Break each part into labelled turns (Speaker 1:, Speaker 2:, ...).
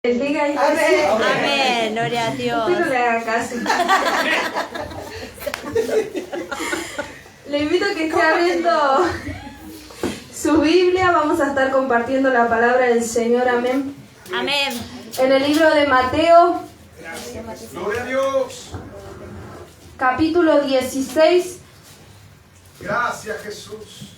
Speaker 1: Diga ahí.
Speaker 2: Amén.
Speaker 3: Amén, gloria a Dios.
Speaker 1: Usted no le haga caso. Le invito a que esté abriendo su Biblia. Vamos a estar compartiendo la palabra del Señor. Amén.
Speaker 3: Amén.
Speaker 1: En el libro de Mateo,
Speaker 2: Gloria a Dios.
Speaker 1: capítulo 16,
Speaker 2: Gracias, Jesús.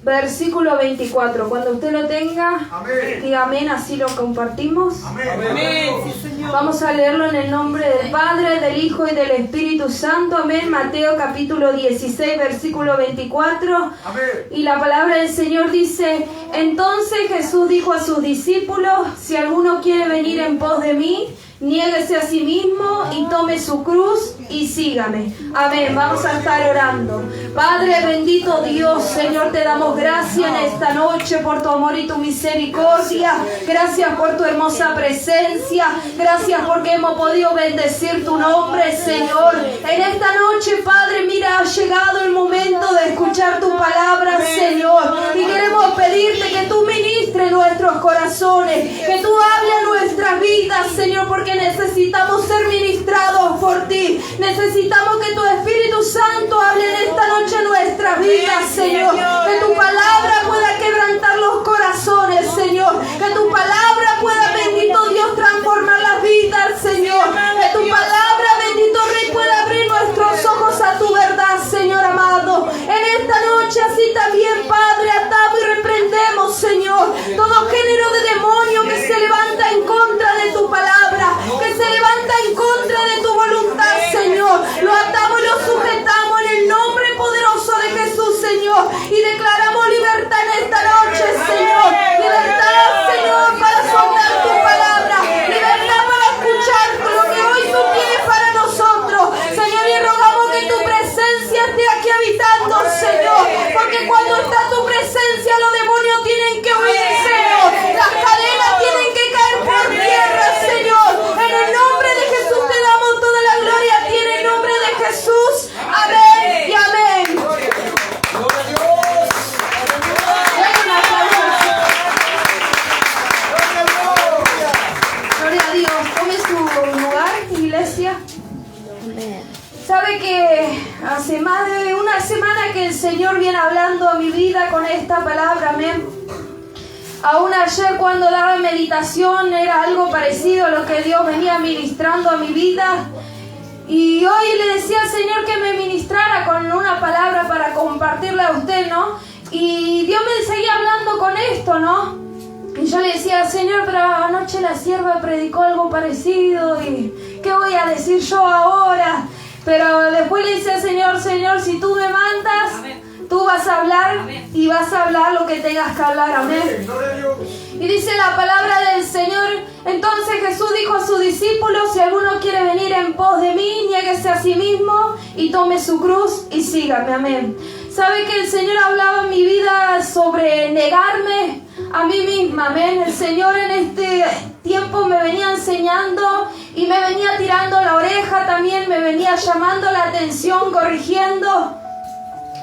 Speaker 1: versículo 24. Cuando usted lo tenga,
Speaker 2: Amén.
Speaker 1: diga amén, así lo compartimos.
Speaker 2: Amén.
Speaker 4: Amén. Sí, Señor.
Speaker 1: Vamos a leerlo en el nombre del Padre, del Hijo y del Espíritu Santo. Amén. Mateo capítulo 16, versículo 24.
Speaker 2: Amén.
Speaker 1: Y la palabra del Señor dice: entonces Jesús dijo a sus discípulos: si alguno quiere venir en pos de mí, niéguese a sí mismo y tome su cruz y sígame. Amén. Vamos a estar orando. Padre bendito Dios, Señor, te damos gracias en esta noche por tu amor y tu misericordia. Gracias por tu hermosa presencia. Gracias porque hemos podido bendecir tu nombre, Señor. En esta noche, Padre, mira, ha llegado el momento de escuchar tu palabra, Señor. Y queremos pedirte que tú ministres nuestros corazones, que tú hables a nuestras vidas, Señor, porque necesitamos ser ministrados por ti. Necesitamos que tu Espíritu Santo hable en esta noche en nuestras vidas, Señor. Que tu palabra pueda quebrantar los corazones, Señor. Que tu palabra pueda, bendito Dios, transformar las vidas, Señor. Que tu palabra, bendito Rey, pueda abrir nuestros ojos a tu verdad, Señor amado. En esta noche así también, Padre, atamos y reprendemos, Señor, todo género de demonio que se levanta en contra de tu palabra, que se levanta en contra de tu voluntad, Señor. Lo atamos y lo sujetamos en el nombre poderoso de Jesús, Señor. Y declaramos libertad en esta noche, Señor. Libertad, Señor, para soltar tu palabra. Libertad para escuchar lo que hoy tú tienes para nosotros, Señor. Y rogamos que tu presencia esté aquí habitando, Señor. Porque cuando está tu presencia, los demonios tienen que huir, Señor. Las cadenas tienen que caer por tierra, Señor. En el nombre de Jesús te damos toda la gloria. Tiene el nombre de Jesús. Amén y amén.
Speaker 2: Gloria a Dios.
Speaker 1: Denle un aplauso. Gloria a Dios. Tome su lugar, iglesia. Sabe que hace más de una semana que el Señor viene hablando a mi vida con esta palabra, amén. Aún ayer cuando daba meditación era algo parecido a lo que Dios venía ministrando a mi vida. Y hoy le decía al Señor que me ministrara con una palabra para compartirla a usted, ¿no? Y Dios me seguía hablando con esto, ¿no? Y yo le decía: Señor, pero anoche la sierva predicó algo parecido y ¿qué voy a decir yo ahora? Pero después le decía al Señor: Señor, si tú me mandas, tú vas a hablar y vas a hablar lo que tengas que hablar, amén.
Speaker 2: Gloria a Dios.
Speaker 1: Y dice la palabra del Señor: entonces Jesús dijo a sus discípulos: si alguno quiere venir en pos de mí, niéguese a sí mismo y tome su cruz y sígame, amén. ¿Sabe que el Señor hablaba en mi vida sobre negarme a mí misma, amén? El Señor en este tiempo me venía enseñando y me venía tirando la oreja también, me venía llamando la atención, corrigiendo.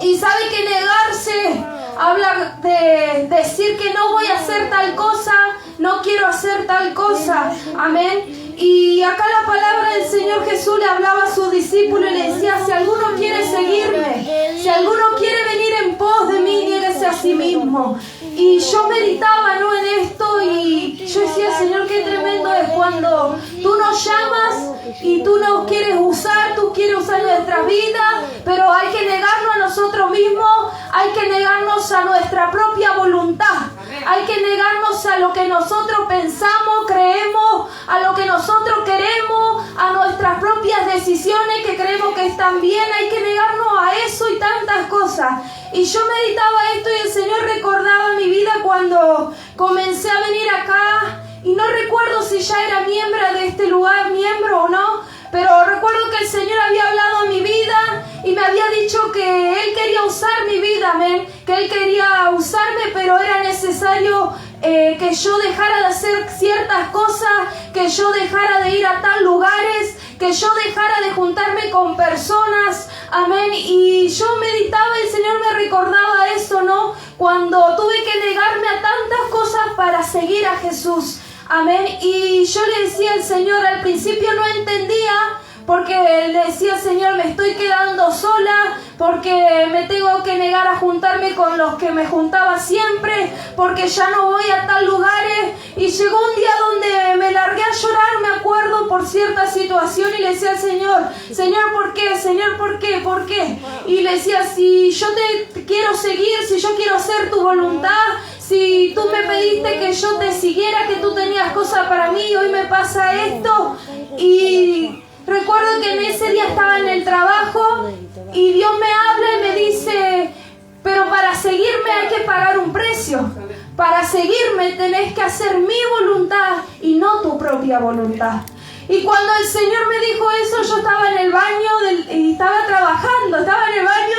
Speaker 1: Y sabe que negarse habla de decir que no voy a hacer tal cosa, no quiero hacer tal cosa, amén. Y acá la palabra del Señor Jesús le hablaba a sus discípulos y le decía: si alguno quiere seguirme, si alguno quiere venir en pos de mí, niéguese a sí mismo. Y yo meditaba, ¿no?, en esto y yo decía: Señor, qué tremendo es cuando tú nos llamas y tú nos quieres usar, tú quieres usar nuestra vida, pero hay que negarnos a nosotros mismos, hay que negarnos a nuestra propia voluntad, hay que negarnos a lo que nosotros pensamos, creemos, a lo que nosotros queremos, a nuestras propias decisiones que creemos que están bien, hay que negarnos a eso y tantas cosas. Y yo meditaba esto y el Señor recordaba mi vida cuando comencé a venir acá, y no recuerdo si ya era miembro de este lugar, miembro o no, pero recuerdo que el Señor había hablado a mi vida y me había dicho que Él quería usar mi vida, amén, que Él quería usarme, pero era necesario que yo dejara de hacer ciertas cosas, que yo dejara de ir a tal lugares, que yo dejara de juntarme con personas, amén. Y yo meditaba y el Señor me recordaba eso, ¿no? Cuando tuve que negarme a tantas cosas para seguir a Jesús. Amén. Y yo le decía al Señor, al principio no entendía, porque le decía al Señor, me estoy quedando sola, porque me tengo que negar a juntarme con los que me juntaba siempre, porque ya no voy a tal lugares. Y llegó un día donde me largué a llorar, me acuerdo, por cierta situación, y le decía al Señor, Señor, ¿por qué? Señor, ¿por qué? ¿Por qué? Y le decía, si yo te quiero seguir, si yo quiero hacer tu voluntad, si tú me pediste que yo te siguiera, que tú tenías cosas para mí, hoy me pasa esto. Y recuerdo que en ese día estaba en el trabajo y Dios me habla y me dice, pero para seguirme hay que pagar un precio. Para seguirme tenés que hacer mi voluntad y no tu propia voluntad. Y cuando el Señor me dijo eso, yo estaba en el baño y estaba trabajando, estaba en el baño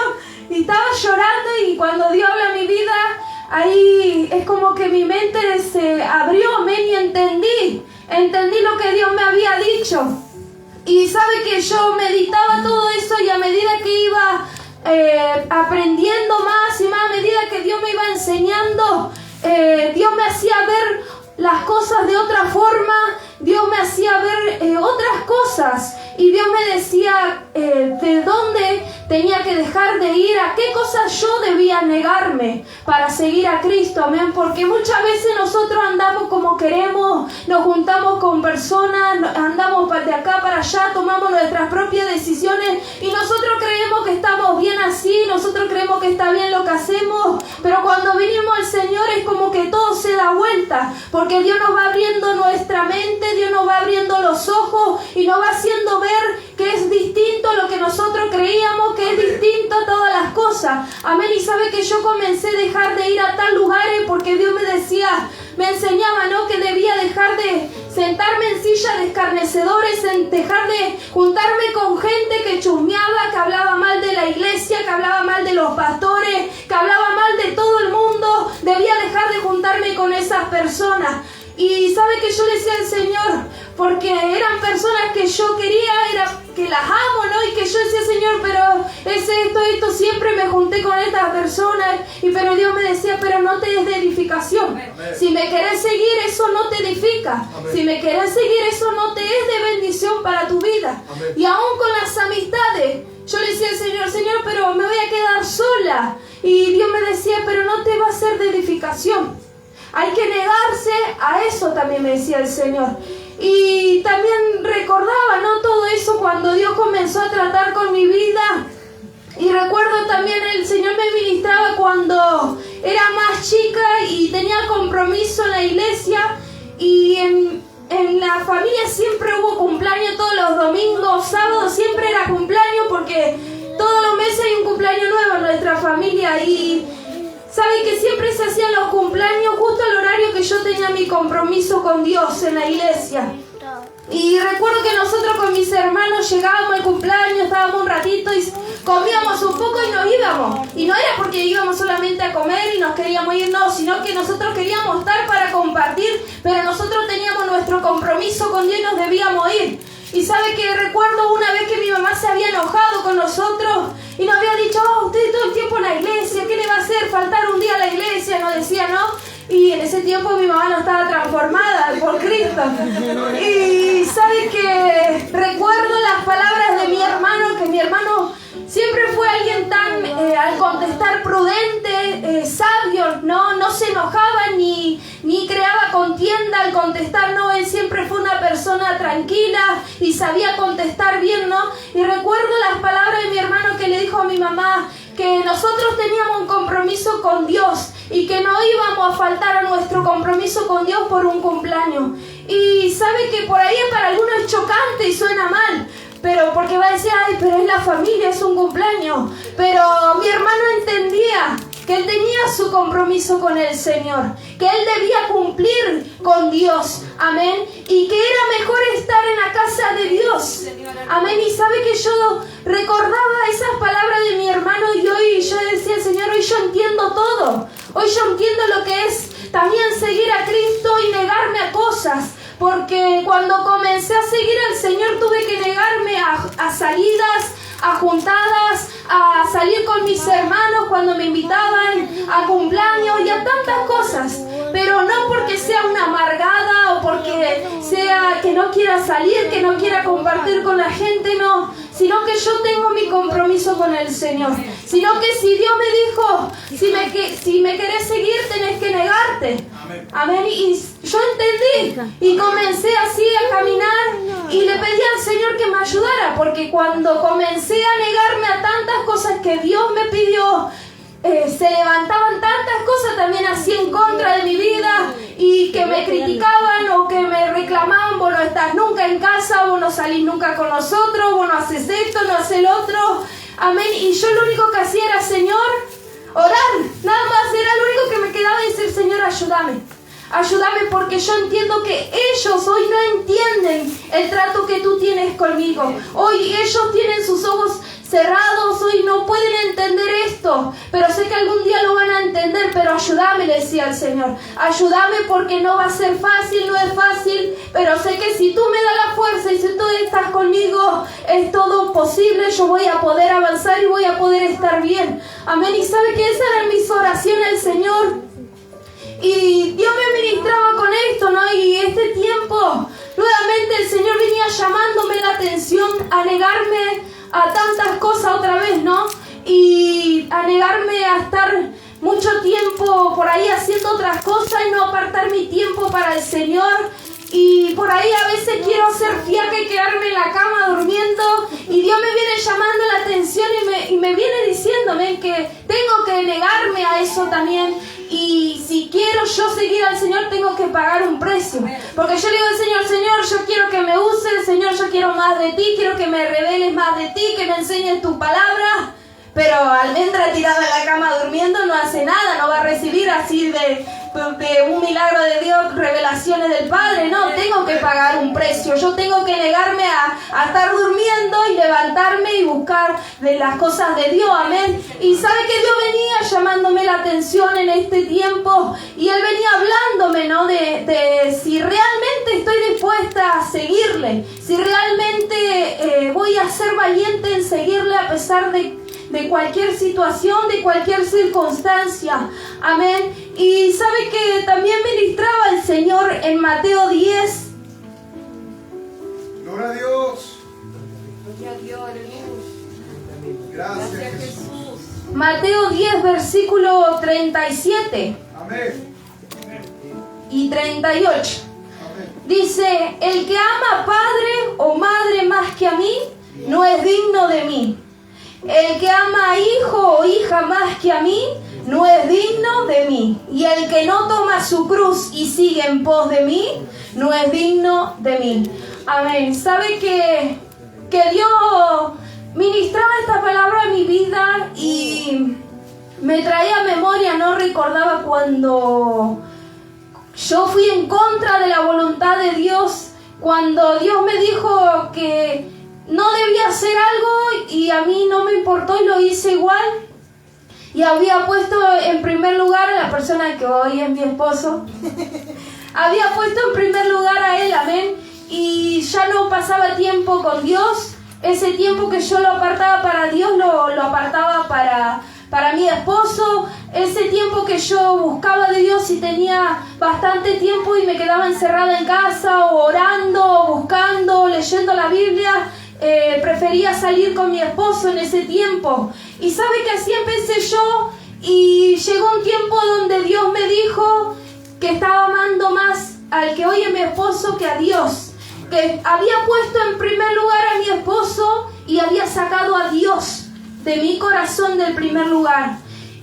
Speaker 1: y estaba llorando, y cuando Dios habla en mi vida, ahí es como que mi mente se abrió, amén, y entendí lo que Dios me había dicho. Y sabe que yo meditaba todo eso, y a medida que iba aprendiendo más y más, a medida que Dios me iba enseñando, Dios me hacía ver las cosas de otra forma, Dios me hacía ver otras cosas, y Dios me decía de dónde tenía que dejar de ir, a qué cosas yo debía negarme para seguir a Cristo, amén, porque muchas veces nosotros andamos como queremos, nos juntamos con personas, andamos de acá para allá, tomamos nuestras propias decisiones, y nosotros creemos que estamos bien así, nosotros creemos que está bien lo que hacemos, pero cuando vinimos al Señor es como que todo se da vuelta, porque Dios nos va abriendo nuestra mente, Dios nos va abriendo los ojos y nos va haciendo ver que es distinto a lo que nosotros creíamos, que es distinto a todas las cosas. Amén. Y sabe que yo comencé a dejar de ir a tal lugares porque Dios me decía, me enseñaba, ¿no?, que debía dejar de sentarme en sillas de escarnecedores, en dejar de juntarme con gente que chusmeaba, que hablaba mal de la iglesia, que hablaba mal de los pastores, que hablaba mal de todo el mundo. Debía dejar de juntarme con esas personas. Y sabe que yo le decía al Señor, porque eran personas que yo quería, que las amo, ¿no? Y que yo decía, Señor, pero es esto, siempre me junté con estas personas. Pero Dios me decía, pero no te es de edificación. Si me querés seguir, eso no te edifica. Si me querés seguir, eso no te es de bendición para tu vida. Y aún con las amistades, yo le decía al Señor, Señor, pero me voy a quedar sola. Y Dios me decía, pero no te va a ser de edificación. Hay que negarse a eso, también me decía el Señor. Y también recordaba, ¿no?, todo eso cuando Dios comenzó a tratar con mi vida. Y recuerdo también el Señor me ministraba cuando era más chica y tenía compromiso en la iglesia. Y en la familia siempre hubo cumpleaños todos los domingos, sábados siempre era cumpleaños, porque todos los meses hay un cumpleaños nuevo en nuestra familia. Y saben que siempre se hacían los cumpleaños justo al horario que yo tenía mi compromiso con Dios en la iglesia. Y recuerdo que nosotros con mis hermanos llegábamos al cumpleaños, estábamos un ratito y comíamos un poco y nos íbamos. Y no era porque íbamos solamente a comer y nos queríamos ir, no, sino que nosotros queríamos estar para compartir, pero nosotros teníamos nuestro compromiso con Dios y nos debíamos ir. Y sabe que recuerdo una vez que mi mamá se había enojado con nosotros y nos había dicho, usted todo el tiempo en la iglesia, ¿qué le va a hacer? Faltar un día a la iglesia, nos decía, ¿no? Y en ese tiempo mi mamá no estaba transformada por Cristo. Y sabe que recuerdo las palabras de mi hermano, que mi hermano siempre fue alguien tan, al contestar, prudente, sabio, no se enojaba ni creaba contienda al contestar, no, él siempre fue una persona tranquila y sabía contestar bien, ¿no? Y recuerdo las palabras de mi hermano que le dijo a mi mamá que nosotros teníamos un compromiso con Dios y que no íbamos a faltar a nuestro compromiso con Dios por un cumpleaños. Y sabe que por ahí para algunos es chocante y suena mal, pero porque va a decir, ay, pero es la familia, es un cumpleaños. Pero mi hermano entendía que él tenía su compromiso con el Señor, que él debía cumplir con Dios, amén, y que era mejor estar en la casa de Dios, amén. Y sabe que yo recordaba esas palabras de mi hermano y hoy yo decía, Señor, hoy yo entiendo todo, hoy yo entiendo lo que es también seguir a Cristo y negarme a cosas. Porque cuando comencé a seguir al Señor tuve que negarme a salidas, a juntadas, a salir con mis hermanos cuando me invitaban a cumpleaños y a tantas cosas. pero no porque sea una amargada o porque sea que no quiera salir, que no quiera compartir con la gente, no, sino que yo tengo mi compromiso con el Señor, sino que si Dios me dijo, si me querés seguir tenés que negarte. Amén. Y yo entendí y comencé así a caminar y le pedí al Señor que me ayudara, porque cuando comencé a negarme a tantas cosas que Dios me pidió, se levantaban tantas cosas también así en contra de mi vida y que me criticaban o que me reclamaban: vos no estás nunca en casa, vos no salís nunca con nosotros, vos no haces esto, no haces lo otro. Amén. Y yo lo único que hacía era: Señor, orar, nada más, era lo único que me quedaba, y decir: Señor, ayúdame, ayúdame, porque yo entiendo que ellos hoy no entienden el trato que tú tienes conmigo. Hoy ellos tienen sus ojos cerrados, hoy no pueden entender esto, pero sé que algún día lo van a entender. Pero ayúdame, le decía al Señor, ayúdame, porque no va a ser fácil, no es fácil, pero sé que si tú me das la fuerza y si tú estás conmigo, es todo posible. Yo voy a poder avanzar y voy a poder estar bien. Amén. Y sabe que esas eran mis oraciones al Señor, y Dios me ministraba con esto, ¿no? Y este tiempo, nuevamente el Señor venía llamándome la atención a negarme a tantas cosas otra vez, ¿no? Y a negarme a estar mucho tiempo por ahí haciendo otras cosas y no apartar mi tiempo para el Señor. Y por ahí a veces quiero ser fiaca y quedarme en la cama durmiendo, y Dios me viene llamando la atención y me viene diciéndome que tengo que negarme a eso también. Y si quiero yo seguir al Señor, tengo que pagar un precio. Porque yo le digo al Señor: Señor, yo quiero que me uses, Señor, yo quiero más de ti, quiero que me reveles más de ti, que me enseñes tu palabra. Pero Almendra tirada en la cama durmiendo no hace nada, no va a recibir así de un milagro de Dios, revelaciones del Padre. No, tengo que pagar un precio. Yo tengo que negarme a estar durmiendo y levantarme y buscar de las cosas de Dios. Amén. Y sabe que Dios venía llamándome la atención en este tiempo, y Él venía hablándome, ¿no? De si realmente estoy dispuesta a seguirle, si realmente voy a ser valiente en seguirle a pesar de cualquier situación, de cualquier circunstancia. Amén. Y sabe que también ministraba el Señor en Mateo 10.
Speaker 2: Gloria a Dios.
Speaker 1: Gloria a Dios,
Speaker 2: Gracias, Jesús.
Speaker 1: Mateo 10, versículo 37
Speaker 2: Amén.
Speaker 1: y 38.
Speaker 2: Amén.
Speaker 1: Dice: el que ama padre o madre más que a mí, no es digno de mí. El que ama a hijo o hija más que a mí, no es digno de mí. Y el que no toma su cruz y sigue en pos de mí, no es digno de mí. Amén. ¿Sabe que Dios ministraba esta palabra en mi vida y me traía a memoria? No recordaba cuando yo fui en contra de la voluntad de Dios, cuando Dios me dijo que no debía hacer algo y a mí no me importó y lo hice igual. Y había puesto en primer lugar a la persona que hoy es mi esposo. Había puesto en primer lugar a él, amén. Y ya no pasaba tiempo con Dios. Ese tiempo que yo lo apartaba para Dios, lo apartaba para mi esposo. Ese tiempo que yo buscaba de Dios y tenía bastante tiempo y me quedaba encerrada en casa, o orando, o buscando, leyendo la Biblia, prefería salir con mi esposo en ese tiempo. Y sabe que así empecé yo, y llegó un tiempo donde Dios me dijo que estaba amando más al que hoy es mi esposo que a Dios, que había puesto en primer lugar a mi esposo y había sacado a Dios de mi corazón del primer lugar.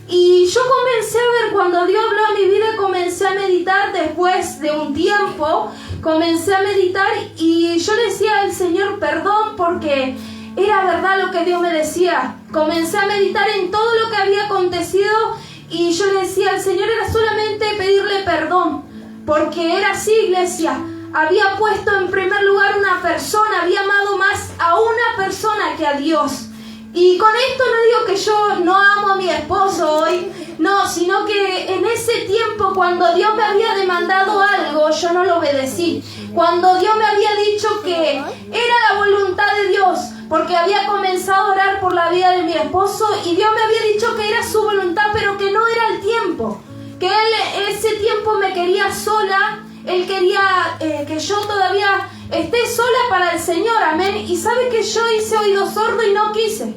Speaker 1: Y yo comencé a ver, cuando Dios habló a mi vida, comencé a meditar. Después de un tiempo comencé a meditar y yo le decía al Señor perdón, porque era verdad lo que Dios me decía. Comencé a meditar en todo lo que había acontecido y yo le decía al Señor, era solamente pedirle perdón, porque era así, iglesia. Había puesto en primer lugar una persona, había amado más a una persona que a Dios. Y con esto no digo que yo no amo a mi esposo hoy, no, sino que en ese tiempo, cuando Dios me había demandado algo, yo no lo obedecí. Cuando Dios me había dicho que era la voluntad de Dios, porque había comenzado a orar por la vida de mi esposo, y Dios me había dicho que era su voluntad, pero que no era el tiempo, que Él ese tiempo me quería sola, Él quería que yo todavía esté sola para el Señor, amén. Y sabe que yo hice oído sordo y no quise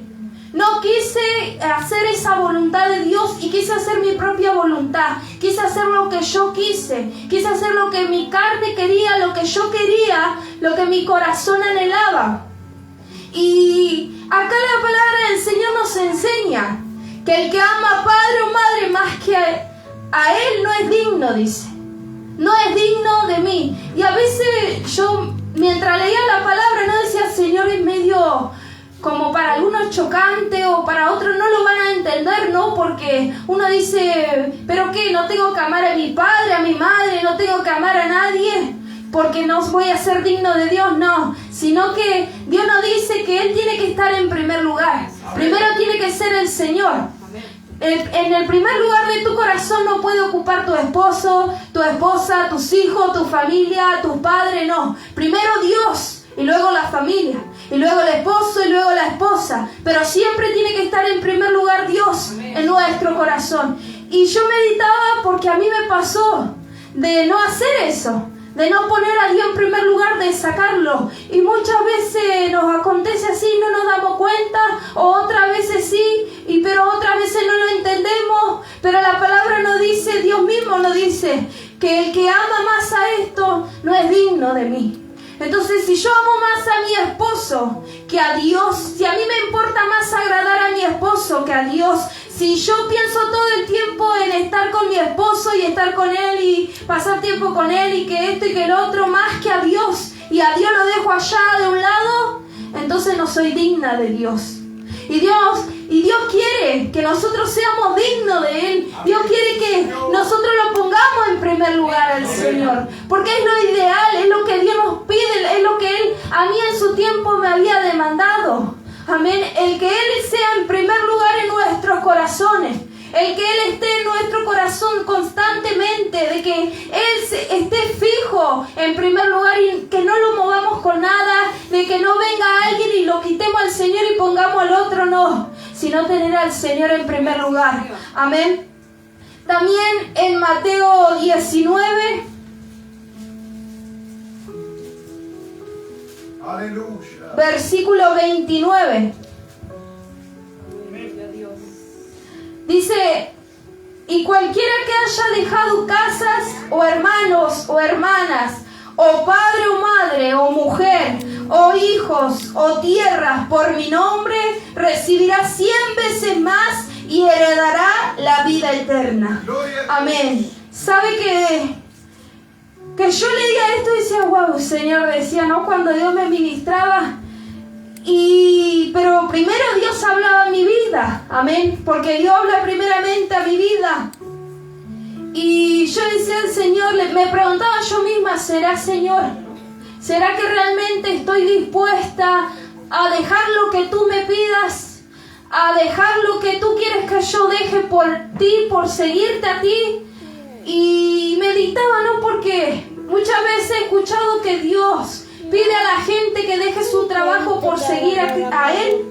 Speaker 1: hacer esa voluntad de Dios y quise hacer mi propia voluntad, quise hacer lo que yo quise hacer lo que mi carne quería, lo que yo quería, lo que mi corazón anhelaba. Y acá la palabra del Señor nos enseña que el que ama a padre o madre más que a Él no es digno, dice. No es digno de mí. Y a veces yo, mientras leía la palabra, no decía, Señor, es medio como para algunos chocante o para otros no lo van a entender, ¿no? Porque uno dice, ¿pero qué? ¿No tengo que amar a mi padre, a mi madre? ¿No tengo que amar a nadie? Porque no voy a ser digno de Dios, no. Sino que Dios nos dice que Él tiene que estar en primer lugar. Primero tiene que ser el Señor. En el primer lugar de tu corazón no puede ocupar tu esposo, tu esposa, tus hijos, tu familia, tus padres, no. Primero Dios y luego la familia. Y luego el esposo y luego la esposa. Pero siempre tiene que estar en primer lugar Dios en nuestro corazón. Y yo meditaba porque a mí me pasó de no hacer eso, de no poner a Dios en primer lugar, de sacarlo. Y muchas veces nos acontece así, no nos damos cuenta, o otras veces sí, pero otras veces no lo entendemos. Pero la palabra nos dice, Dios mismo nos dice, que el que ama más a esto no es digno de mí. Entonces, si yo amo más a mi esposo que a Dios, si a mí me importa más agradar a mi esposo que a Dios, si yo pienso todo el tiempo en estar con mi esposo y estar con él y pasar tiempo con él y que esto y que el otro más que a Dios, y a Dios lo dejo allá de un lado, entonces no soy digna de Dios. Y Dios quiere que nosotros seamos dignos de Él. Dios quiere que nosotros lo pongamos en primer lugar al Señor. Porque es lo ideal, es lo que Dios nos pide, es lo que Él a mí en su tiempo me había demandado. Amén. El que Él sea en primer lugar en nuestros corazones. El que Él esté en nuestro corazón constantemente, de que Él esté fijo en primer lugar y que no lo movamos con nada, de que no venga alguien y lo quitemos al Señor y pongamos al otro, no, sino tener al Señor en primer lugar. Amén. También en Mateo 19,
Speaker 2: Aleluya.
Speaker 1: versículo 29. Dice, y cualquiera que haya dejado casas, o hermanos, o hermanas, o padre o madre, o mujer, o hijos, o tierras, por mi nombre, recibirá 100 veces más y heredará la vida eterna. Amén. ¿Sabe que yo leía esto y decía, wow, Señor, decía, ¿no? Cuando Dios me ministraba. Pero primero Dios hablaba a mi vida, amén, porque Dios habla primeramente a mi vida. Y yo decía al Señor, me preguntaba yo misma, ¿será, Señor? ¿Será que realmente estoy dispuesta a dejar lo que tú me pidas? A dejar lo que tú quieres que yo deje por ti, por seguirte a ti. Y meditaba, ¿no? Porque muchas veces he escuchado que Dios pide a la gente que deje su trabajo por seguir a Él.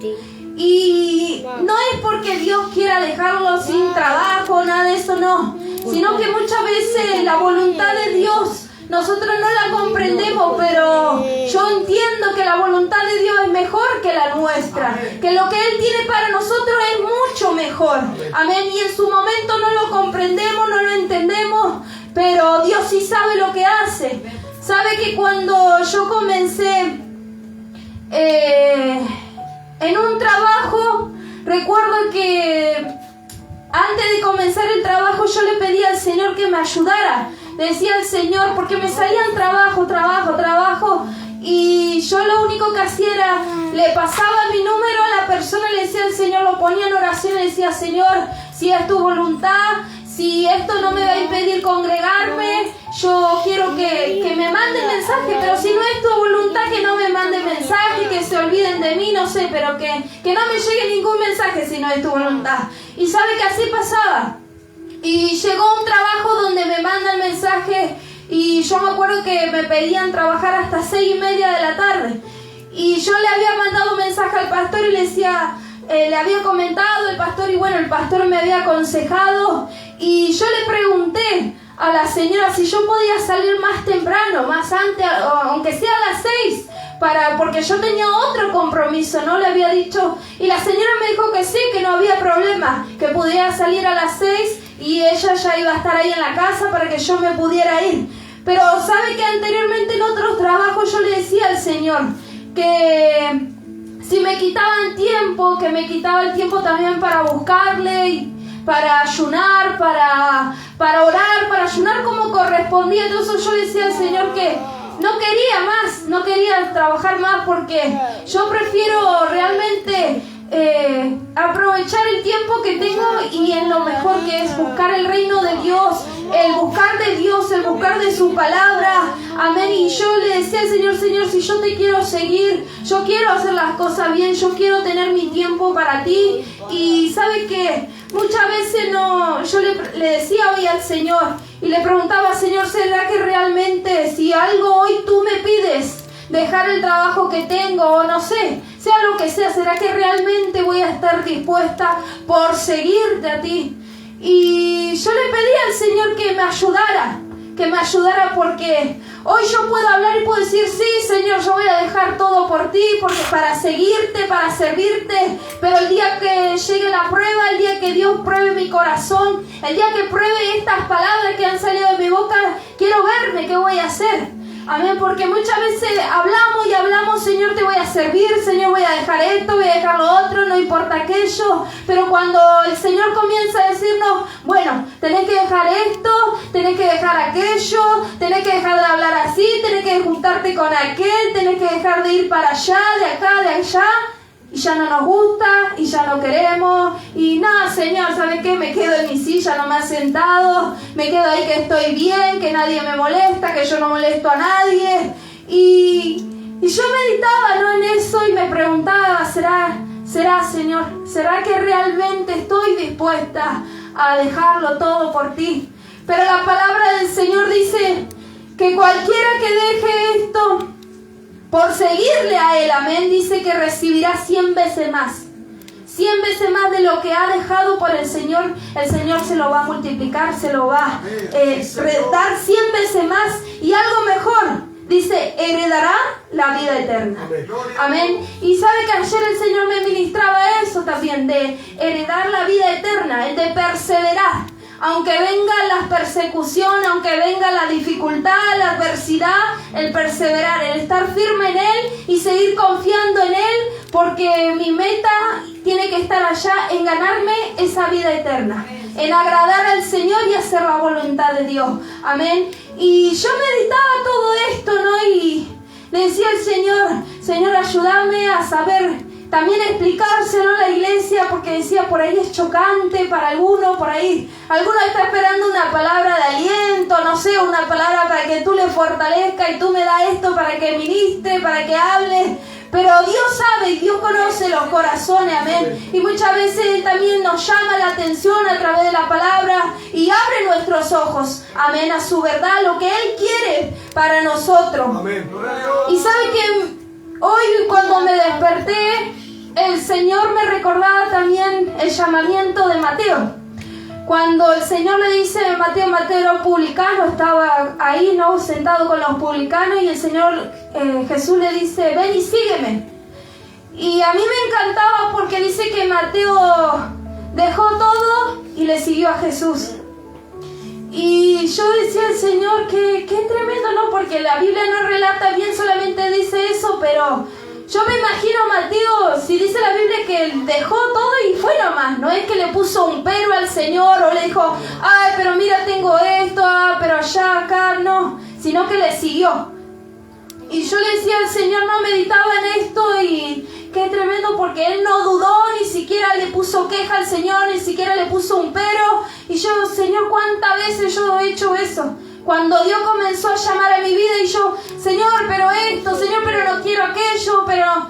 Speaker 1: Y no es porque Dios quiera dejarlo sin trabajo, nada de eso, no. Sino que muchas veces la voluntad de Dios nosotros no la comprendemos, pero yo entiendo que la voluntad de Dios es mejor que la nuestra. Que lo que Él tiene para nosotros es mucho mejor. Amén. Y en su momento no lo comprendemos, no lo entendemos, pero Dios sí sabe lo que hace. Sabe que cuando yo comencé en un trabajo, recuerdo que antes de comenzar el trabajo yo le pedí al Señor que me ayudara. Le decía al Señor, porque me salían trabajo, y yo lo único que hacía era, le pasaba mi número a la persona, le decía al Señor, lo ponía en oración, le decía, Señor, si es tu voluntad, si esto no me va a impedir congregarme, yo quiero que me manden mensaje, pero si no es tu voluntad, que no me manden mensaje, que se olviden de mí, no sé, pero que no me llegue ningún mensaje si no es tu voluntad. Y sabe que así pasaba. Y llegó un trabajo donde me mandan mensaje y yo me acuerdo que me pedían trabajar hasta 6:30 de la tarde. Y yo le había mandado un mensaje al pastor y le decía, le había comentado el pastor, y bueno, el pastor me había aconsejado, y yo le pregunté a la señora si yo podía salir más temprano, más antes, aunque sea a las 6, porque yo tenía otro compromiso, ¿no? Le había dicho, y la señora me dijo que sí, que no había problema, que pudiera salir a las 6 y ella ya iba a estar ahí en la casa para que yo me pudiera ir. Pero sabe que anteriormente en otros trabajos yo le decía al Señor que si me quitaban tiempo, que me quitaba el tiempo también para buscarle, y para ayunar, para orar, para ayunar como correspondía. Entonces yo le decía al Señor que no quería más, no quería trabajar más, porque yo prefiero realmente aprovechar el tiempo que tengo y en lo mejor que es buscar el reino de Dios, el buscar de Dios, el buscar de su palabra. Amén. Y yo le decía al Señor, Señor, si yo te quiero seguir, yo quiero hacer las cosas bien, yo quiero tener mi tiempo para ti. Y sabe que muchas veces yo le decía hoy al Señor y le preguntaba, Señor, ¿será que realmente si algo hoy tú me pides, dejar el trabajo que tengo o no sé, sea lo que sea, será que realmente voy a estar dispuesta por seguirte a ti? Y yo le pedí al Señor que me ayudara, porque hoy yo puedo hablar y puedo decir, sí, Señor, yo voy a dejar todo por ti, porque para seguirte, para servirte, pero el día que llegue la prueba, el día que Dios pruebe mi corazón, el día que pruebe estas palabras que han salido de mi boca, quiero verme, ¿qué voy a hacer? Amén, porque muchas veces hablamos y hablamos, Señor, te voy a servir, Señor, voy a dejar esto, voy a dejar lo otro, no importa aquello, pero cuando el Señor comienza a decirnos, bueno, tenés que dejar esto, tenés que dejar aquello, tenés que dejar de hablar así, tenés que juntarte con aquel, tenés que dejar de ir para allá, de acá, de allá, y ya no nos gusta, y ya no queremos, y nada, Señor, ¿sabes qué? Me quedo en mi silla nomás sentado, me quedo ahí que estoy bien, que nadie me molesta, que yo no molesto a nadie, y yo meditaba, ¿no?, en eso, y me preguntaba, ¿será, Señor, será que realmente estoy dispuesta a dejarlo todo por ti? Pero la palabra del Señor dice que cualquiera que deje esto por seguirle a Él, amén, dice que recibirá 100 veces más. 100 veces más de lo que ha dejado por el Señor se lo va a multiplicar, se lo va a dar 100 veces más y algo mejor. Dice, heredará la vida eterna. Amén. Y sabe que ayer el Señor me ministraba eso también, de heredar la vida eterna, el de perseverar. Aunque vengan las persecuciones, aunque venga la dificultad, la adversidad, el perseverar, el estar firme en Él y seguir confiando en Él, porque mi meta tiene que estar allá en ganarme esa vida eterna, en agradar al Señor y hacer la voluntad de Dios. Amén. Y yo meditaba todo esto, ¿no? Y le decía al Señor, Señor, ayúdame a saber también explicárselo a la iglesia, porque decía, por ahí es chocante para alguno, por ahí alguno está esperando una palabra de aliento, no sé, una palabra para que tú le fortalezcas y tú me das esto para que ministre, para que hable. Pero Dios sabe y Dios conoce los corazones, amén. Y muchas veces Él también nos llama la atención a través de la palabra y abre nuestros ojos, amén, a su verdad, lo que Él quiere para nosotros.
Speaker 2: Amén.
Speaker 1: Y sabe que hoy cuando me desperté, el Señor me recordaba también el llamamiento de Mateo. Cuando el Señor le dice, Mateo era un publicano, estaba ahí, ¿no?, sentado con los publicanos, y el Señor Jesús le dice, ven y sígueme. Y a mí me encantaba porque dice que Mateo dejó todo y le siguió a Jesús. Y yo decía al Señor, qué tremendo, ¿no? Porque la Biblia no relata bien, solamente dice eso, pero yo me imagino a Mateo, si dice la Biblia que él dejó todo y fue nomás, no es que le puso un pero al Señor o le dijo, ay, pero mira, tengo esto, pero allá, acá, no, sino que le siguió. Y yo le decía al Señor, no, meditaba en esto y qué tremendo, porque él no dudó, ni siquiera le puso queja al Señor, ni siquiera le puso un pero. Y yo, Señor, ¿cuántas veces yo he hecho eso? Cuando Dios comenzó a llamar a mi vida y yo, Señor, pero esto, Señor, pero no quiero aquello, pero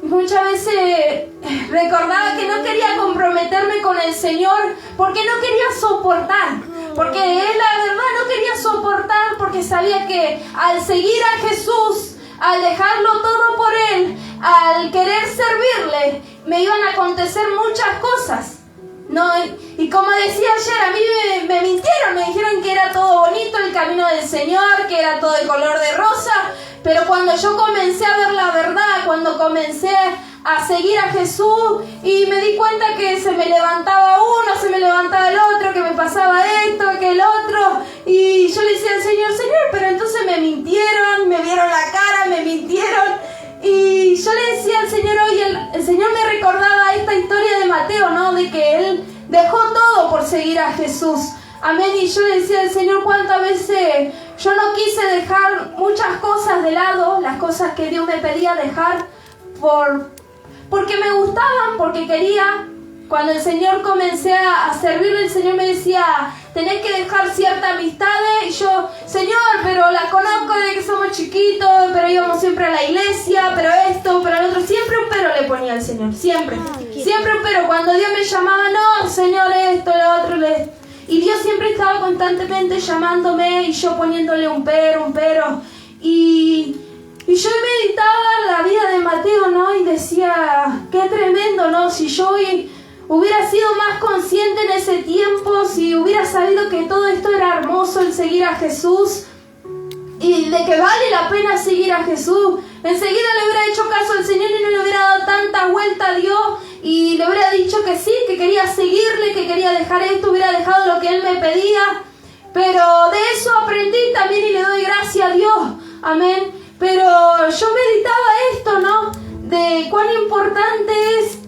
Speaker 1: muchas veces recordaba que no quería comprometerme con el Señor porque no quería soportar, porque Él la verdad no quería soportar, porque sabía que al seguir a Jesús, al dejarlo todo por Él, al querer servirle, me iban a acontecer muchas cosas, ¿no? Y como decía ayer, a mí me mintieron, me dijeron que era todo bonito el camino del Señor, que era todo de color de rosa, pero cuando yo comencé a ver la verdad, cuando comencé a seguir a Jesús y me di cuenta que se me levantaba uno, se me levantaba el otro, que me pasaba esto, que el otro, y yo le decía al Señor, pero entonces me mintieron, me vieron la cara, me mintieron, y yo le decía al Señor hoy, el Señor me recordaba esta historia de Mateo, ¿no? De que Él dejó todo por seguir a Jesús. Amén. Y yo le decía al Señor cuántas veces yo no quise dejar muchas cosas de lado, las cosas que Dios me pedía dejar porque me gustaban, porque quería. Cuando el Señor comencé a servirle, el Señor me decía, tenés que dejar ciertas amistades. Y yo, Señor, pero la conozco desde que somos chiquitos, pero íbamos siempre a la iglesia, pero esto, pero el otro. Siempre un pero le ponía al Señor, siempre. Siempre un pero. Cuando Dios me llamaba, no, Señor, esto, lo otro, y Dios siempre estaba constantemente llamándome y yo poniéndole un pero. Y yo meditaba la vida de Mateo, ¿no? Y decía, qué tremendo, ¿no? Si yo hubiera sido más consciente en ese tiempo, si hubiera sabido que todo esto era hermoso, el seguir a Jesús, y de que vale la pena seguir a Jesús, enseguida le hubiera hecho caso al Señor y no le hubiera dado tanta vuelta a Dios, y le hubiera dicho que sí, que quería seguirle, que quería dejar esto, hubiera dejado lo que Él me pedía. Pero de eso aprendí también y le doy gracias a Dios. Amén. Pero yo meditaba esto, ¿no? De cuán importante es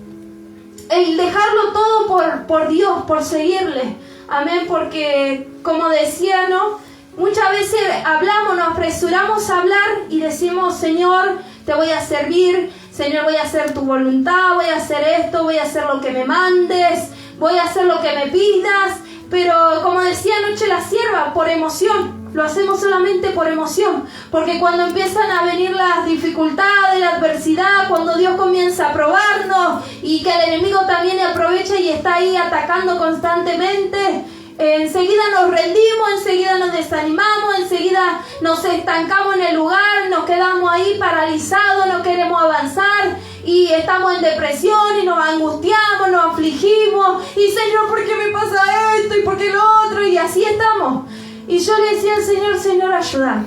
Speaker 1: el dejarlo todo por Dios, por seguirle. Amén, porque como decía, ¿no? Muchas veces hablamos, nos apresuramos a hablar y decimos, Señor, te voy a servir, Señor, voy a hacer tu voluntad, voy a hacer esto, voy a hacer lo que me mandes, voy a hacer lo que me pidas. Pero como decía anoche la sierva, por emoción. Lo hacemos solamente por emoción, porque cuando empiezan a venir las dificultades, la adversidad, cuando Dios comienza a probarnos y que el enemigo también aprovecha y está ahí atacando constantemente, enseguida nos rendimos, enseguida nos desanimamos, enseguida nos estancamos en el lugar, nos quedamos ahí paralizados, no queremos avanzar y estamos en depresión y nos angustiamos, nos afligimos y Señor, ¿por qué me pasa esto y por qué lo otro? Y así estamos. Y yo le decía al Señor, Señor, ayúdame,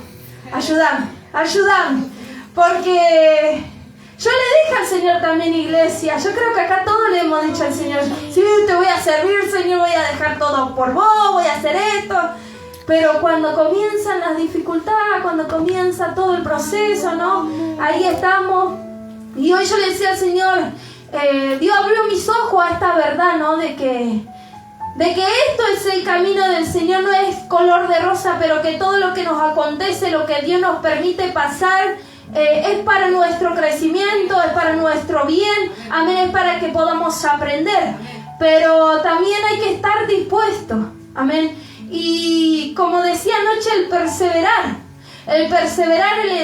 Speaker 1: porque yo le dije al Señor también, iglesia, yo creo que acá todos le hemos dicho al Señor, sí, te voy a servir, Señor, voy a dejar todo por vos, voy a hacer esto. Pero cuando comienzan las dificultades, cuando comienza todo el proceso, ¿no? Ahí estamos. Y hoy yo le decía al Señor, Dios abrió mis ojos a esta verdad, ¿no? De que esto es el camino del Señor, no es color de rosa, pero que todo lo que nos acontece, lo que Dios nos permite pasar, es para nuestro crecimiento, es para nuestro bien, amén, es para que podamos aprender. Pero también hay que estar dispuestos, amén. Y como decía anoche, el perseverar, el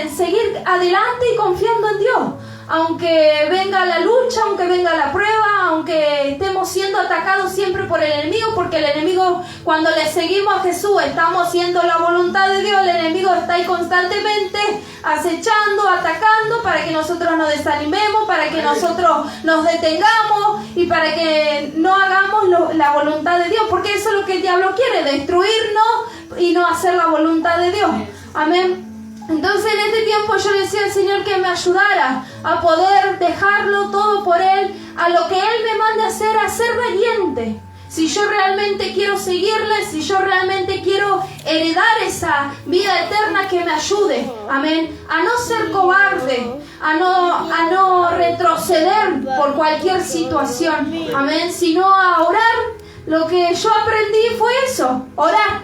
Speaker 1: seguir adelante y confiando en Dios. Aunque venga la lucha, aunque venga la prueba, aunque estemos siendo atacados siempre por el enemigo, porque el enemigo, cuando le seguimos a Jesús, estamos haciendo la voluntad de Dios, el enemigo está ahí constantemente acechando, atacando, para que nosotros nos desanimemos, para que nosotros nos detengamos y para que no hagamos la voluntad de Dios, porque eso es lo que el diablo quiere, destruirnos y no hacer la voluntad de Dios. Amén. Entonces en este tiempo yo le decía al Señor que me ayudara a poder dejarlo todo por Él, a lo que Él me mande a ser valiente. Si yo realmente quiero seguirle, si yo realmente quiero heredar esa vida eterna, que me ayude, amén, a no ser cobarde, a no retroceder por cualquier situación, amén, sino a orar. Lo que yo aprendí fue eso, orar.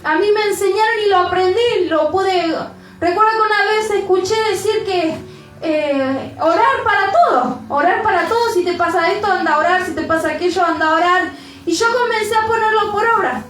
Speaker 1: A mí me enseñaron y lo aprendí, lo pude. Recuerdo que una vez escuché decir que orar para todo, si te pasa esto, anda a orar, si te pasa aquello, anda a orar. Y yo comencé a ponerlo por obra.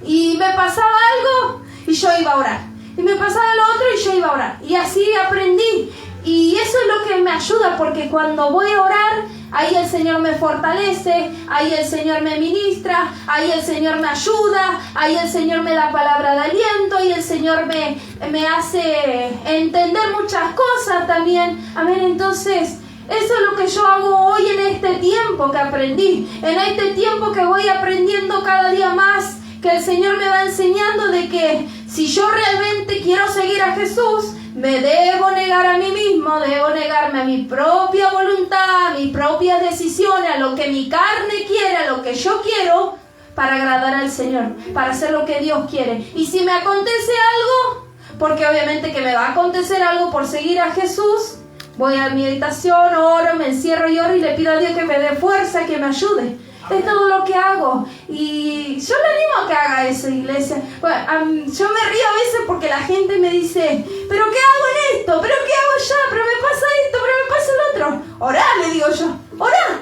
Speaker 1: Y me pasaba algo y yo iba a orar. Y me pasaba lo otro y yo iba a orar. Y así aprendí. Y eso es lo que me ayuda, porque cuando voy a orar, ahí el Señor me fortalece, ahí el Señor me ministra, ahí el Señor me ayuda, ahí el Señor me da palabra de aliento, y el Señor me hace entender muchas cosas también. Amén. Entonces, Eso es lo que yo hago hoy en este tiempo que aprendí, en este tiempo que voy aprendiendo cada día más, que el Señor me va enseñando de que si yo realmente quiero seguir a Jesús, me debo negar a mí mismo, debo negarme a mi propia voluntad, a mis propias decisiones, a lo que mi carne quiere, a lo que yo quiero, para agradar al Señor, para hacer lo que Dios quiere. Y si me acontece algo, porque obviamente que me va a acontecer algo por seguir a Jesús, voy a meditación, oro, me encierro y oro y le pido a Dios que me dé fuerza, que me ayude. Es todo lo que hago. Y yo le animo a que haga eso, iglesia. Bueno, yo me río a veces porque la gente me dice, ¿pero qué hago en esto? ¿Pero qué hago allá? ¿Pero me pasa esto? ¿Pero me pasa el otro? Orá, le digo yo. Orá.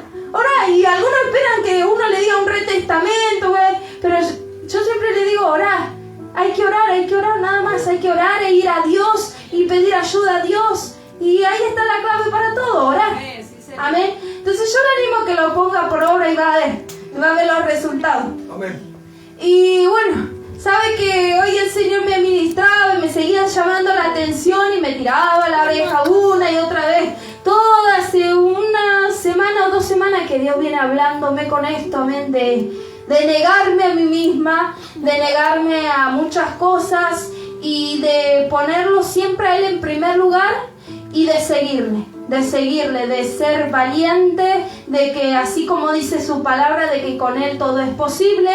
Speaker 1: Y algunos esperan que uno le diga un retestamento, güey. Pero yo siempre le digo, orá. Hay que orar nada más. Hay que orar e ir a Dios y pedir ayuda a Dios. Y ahí está la clave para todo, orar. Amén. Entonces yo le animo a que lo ponga por obra y va a ver los resultados.
Speaker 2: Amén.
Speaker 1: Y bueno, sabe que hoy el Señor me ministraba y me seguía llamando la atención y me tiraba la oreja una y otra vez. Todo hace una semana o 2 semanas que Dios viene hablándome con esto, amén, de negarme a mí misma, de negarme a muchas cosas y de ponerlo siempre a Él en primer lugar y de seguirle, de ser valiente, de que así como dice su palabra, de que con Él todo es posible,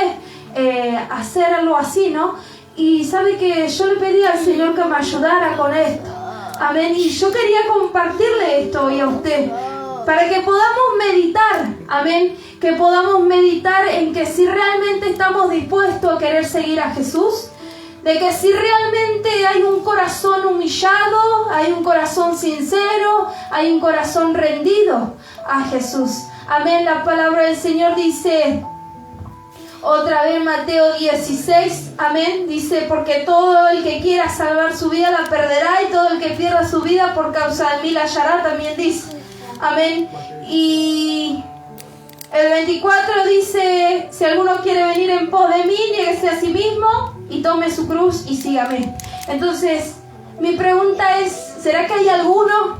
Speaker 1: hacerlo así, ¿no? Y sabe que yo le pedí al Señor que me ayudara con esto, amén, y yo quería compartirle esto hoy a usted, para que podamos meditar, amén, que podamos meditar en que si realmente estamos dispuestos a querer seguir a Jesús, de que si realmente hay un corazón humillado, hay un corazón sincero, hay un corazón rendido a Jesús. Amén. La palabra del Señor dice, otra vez Mateo 16, amén, dice, porque todo el que quiera salvar su vida la perderá y todo el que pierda su vida por causa de mí la hallará, también dice. Amén. Y el 24 dice, si alguno quiere venir en pos de mí, niéguese a sí mismo y tome su cruz y sígame. Entonces, mi pregunta es, ¿será que hay alguno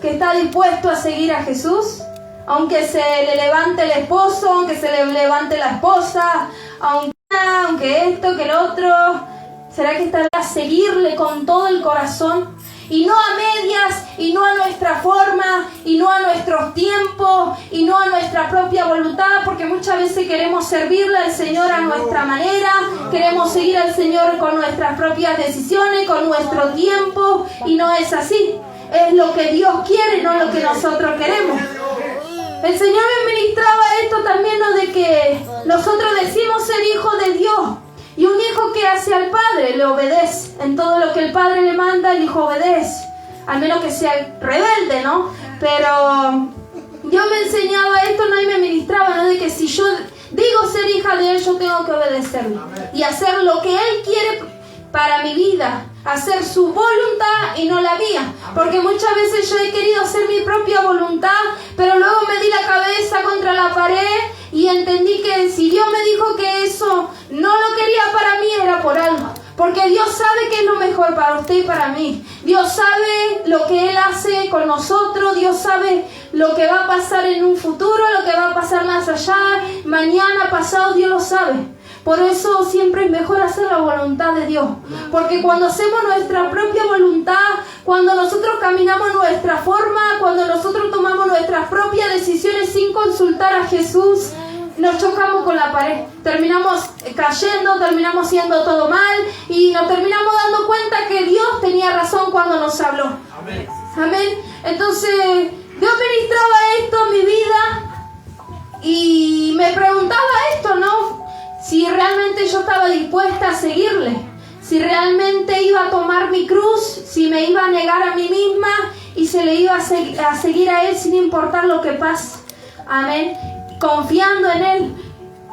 Speaker 1: que está dispuesto a seguir a Jesús? Aunque se le levante el esposo, aunque se le levante la esposa, aunque esto, que el otro, ¿será que está a seguirle con todo el corazón? Y no a medias, y no a nuestra forma, y no a nuestros tiempos, y no a nuestra propia voluntad, porque muchas veces queremos servirle al Señor a nuestra manera, queremos seguir al Señor con nuestras propias decisiones, con nuestro tiempo, y no es así. Es lo que Dios quiere, no lo que nosotros queremos. El Señor me ministraba esto también, ¿no? De que nosotros decimos ser hijos de Dios. Y un hijo que hace al padre le obedece. En todo lo que el padre le manda, el hijo obedece. Al menos que sea rebelde, ¿no? Pero Dios me enseñaba esto, ¿no? Y me ministraba, ¿no? De que si yo digo ser hija de Él, yo tengo que obedecerle. Y hacer lo que Él quiere para mi vida. Hacer su voluntad y no la mía. Porque muchas veces yo he querido hacer mi propia voluntad, pero luego me di la cabeza contra la pared y entendí que si Dios me dijo que eso no lo quería para mí, era por algo. Porque Dios sabe qué es lo mejor para usted y para mí. Dios sabe lo que Él hace con nosotros. Dios sabe lo que va a pasar en un futuro, lo que va a pasar más allá, mañana, pasado, Dios lo sabe. Por eso siempre es mejor hacer la voluntad de Dios. Porque cuando hacemos nuestra propia voluntad, cuando nosotros caminamos nuestra forma, cuando nosotros tomamos nuestras propias decisiones sin consultar a Jesús, nos chocamos con la pared. Terminamos cayendo, terminamos haciendo todo mal y nos terminamos dando cuenta que Dios tenía razón cuando nos habló. Amén. Amén. Entonces, Dios ministraba esto en mi vida y me preguntaba esto, ¿no? Si realmente yo estaba dispuesta a seguirle, si realmente iba a tomar mi cruz, si me iba a negar a mí misma y se le iba a seguir a Él sin importar lo que pase. Amén. Confiando en Él.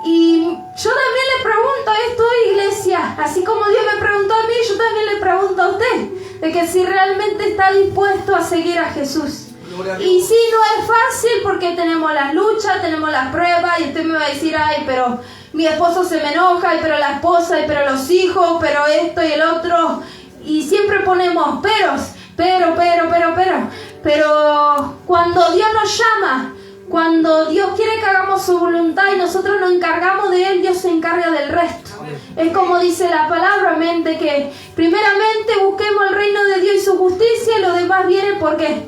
Speaker 1: Y yo también le pregunto esto, iglesia, así como Dios me preguntó a mí, yo también le pregunto a usted, de que si realmente está dispuesto a seguir a Jesús. Y sí, no es fácil porque tenemos las luchas, tenemos las pruebas, y usted me va a decir, ay, pero mi esposo se me enoja, ay, pero la esposa, ay, pero los hijos, pero esto y el otro, y siempre ponemos pero, Cuando Dios nos llama, cuando Dios quiere que hagamos su voluntad y nosotros nos encargamos de Él, Dios se encarga del resto. Es como dice la palabra, amén, de que primeramente busquemos el reino de Dios y su justicia y lo demás viene ¿por qué?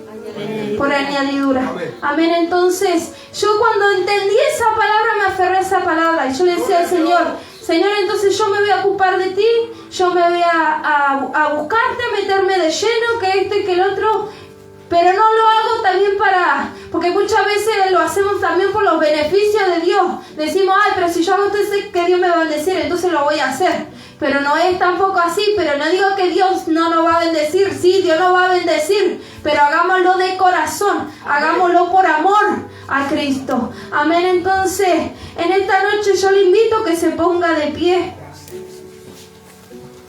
Speaker 1: Por añadidura. Amén. Entonces, yo cuando entendí esa palabra me aferré a esa palabra y yo le decía al Señor, entonces yo me voy a ocupar de ti, yo me voy a buscarte, a meterme de lleno, que esto y que el otro, pero no lo hago también porque muchas veces lo hacemos también por los beneficios de Dios. Decimos, ay, pero si yo hago esto, sé que Dios me va a bendecir, entonces lo voy a hacer. Pero no es tampoco así, pero no digo que Dios no nos va a bendecir, sí, Dios nos va a bendecir, pero hagámoslo de corazón, hagámoslo por amor a Cristo. Amén. Entonces, en esta noche yo le invito a que se ponga de pie.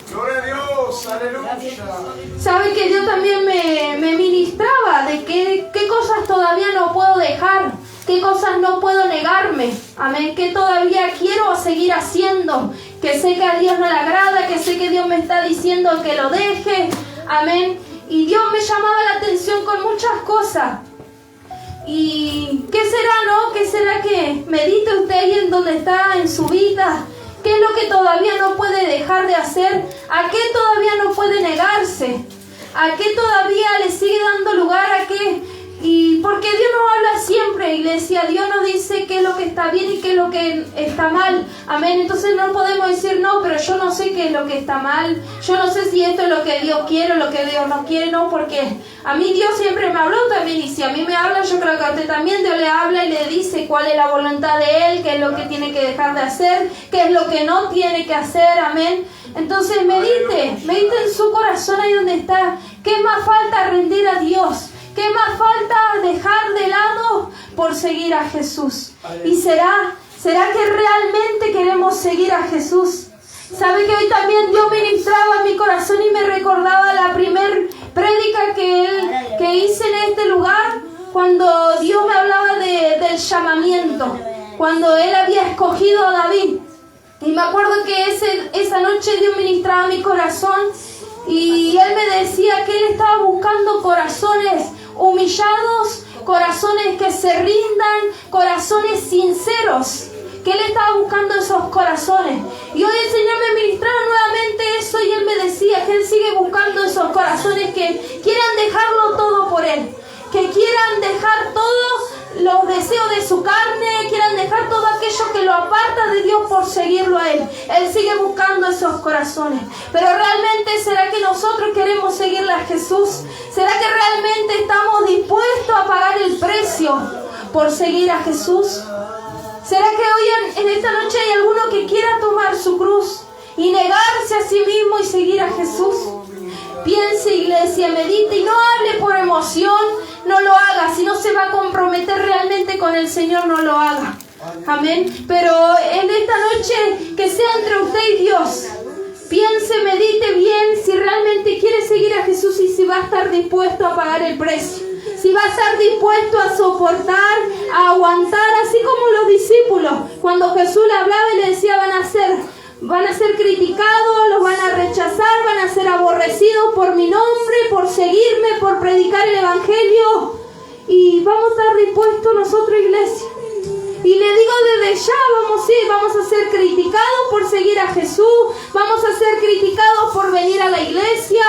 Speaker 2: Gloria a Dios, aleluya.
Speaker 1: Sabe que Dios también me ministraba de qué cosas todavía no puedo dejar, qué cosas no puedo negarme, amén, que todavía quiero seguir haciendo, que sé que a Dios no le agrada, que sé que Dios me está diciendo que lo deje, amén, y Dios me llamaba la atención con muchas cosas. ¿Y qué será, no? ¿Qué será que medite usted ahí en donde está en su vida? ¿Qué es lo que todavía no puede dejar de hacer? ¿A qué todavía no puede negarse? ¿A qué todavía le sigue dando lugar? ¿A qué? Y porque Dios nos habla siempre, iglesia. Dios nos dice qué es lo que está bien y qué es lo que está mal. Amén. Entonces no podemos decir, no, pero yo no sé qué es lo que está mal. Yo no sé si esto es lo que Dios quiere o lo que Dios no quiere. No, porque a mí Dios siempre me habló también. Y si a mí me habla, yo creo que a usted también Dios le habla y le dice cuál es la voluntad de Él, qué es lo que tiene que dejar de hacer, qué es lo que no tiene que hacer. Amén. Entonces medite en su corazón ahí donde está. ¿Qué más falta rendir a Dios? ¿Qué más falta dejar de lado por seguir a Jesús? ¿Y será que realmente queremos seguir a Jesús? ¿Sabe que hoy también Dios ministraba en mi corazón y me recordaba la primer prédica que hice en este lugar? Cuando Dios me hablaba del llamamiento, cuando Él había escogido a David. Y me acuerdo que esa noche Dios ministraba mi corazón y Él me decía que Él estaba buscando corazones humillados, corazones que se rindan, corazones sinceros, que Él estaba buscando esos corazones. Y hoy el Señor me ministraba nuevamente eso y Él me decía que Él sigue buscando esos corazones que quieran dejarlo todo por Él, que quieran dejar todos los deseos de su carne, quieran dejar todo aquello que lo aparta de Dios por seguirlo a Él. Él sigue buscando esos corazones. Pero realmente, ¿será que nosotros queremos seguirle a Jesús? ¿Será que realmente estamos dispuestos a pagar el precio por seguir a Jesús? ¿Será que hoy en esta noche hay alguno que quiera tomar su cruz y negarse a sí mismo y seguir a Jesús? Piense, iglesia, medite y no hable por emoción, no lo haga. Si no se va a comprometer realmente con el Señor, no lo haga. Amén. Pero en esta noche, que sea entre usted y Dios. Piense, medite bien si realmente quiere seguir a Jesús y si va a estar dispuesto a pagar el precio. Si va a estar dispuesto a soportar, a aguantar, así como los discípulos. Cuando Jesús le hablaba y le decía, van a ser criticados, los van a rechazar, van a ser aborrecidos por mi nombre, por seguirme, por predicar el Evangelio. Y vamos a estar dispuestos nosotros, iglesia. Y le digo desde ya, vamos a ser criticados por seguir a Jesús, vamos a ser criticados por venir a la iglesia,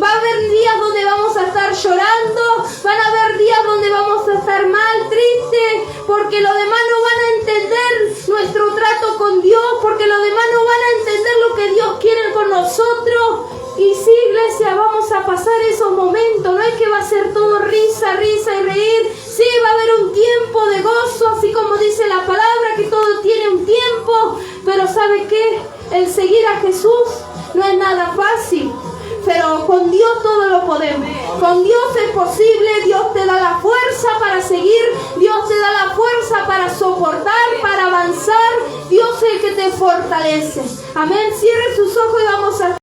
Speaker 1: va a haber días donde vamos a estar llorando, van a haber días donde vamos a estar mal, tristes, porque los demás no van a entender nuestro trato con Dios, porque los demás no van a entender lo que Dios quiere con nosotros. Y sí, iglesia, vamos a pasar esos momentos, no es que va a ser todo risa, risa y reír. Sí, va a haber un tiempo de gozo, así como dice la palabra, que todo tiene un tiempo. Pero ¿sabe qué? El seguir a Jesús no es nada fácil. Pero con Dios todo lo podemos. Con Dios es posible. Dios te da la fuerza para seguir. Dios te da la fuerza para soportar, para avanzar. Dios es el que te fortalece. Amén. Cierre sus ojos y vamos a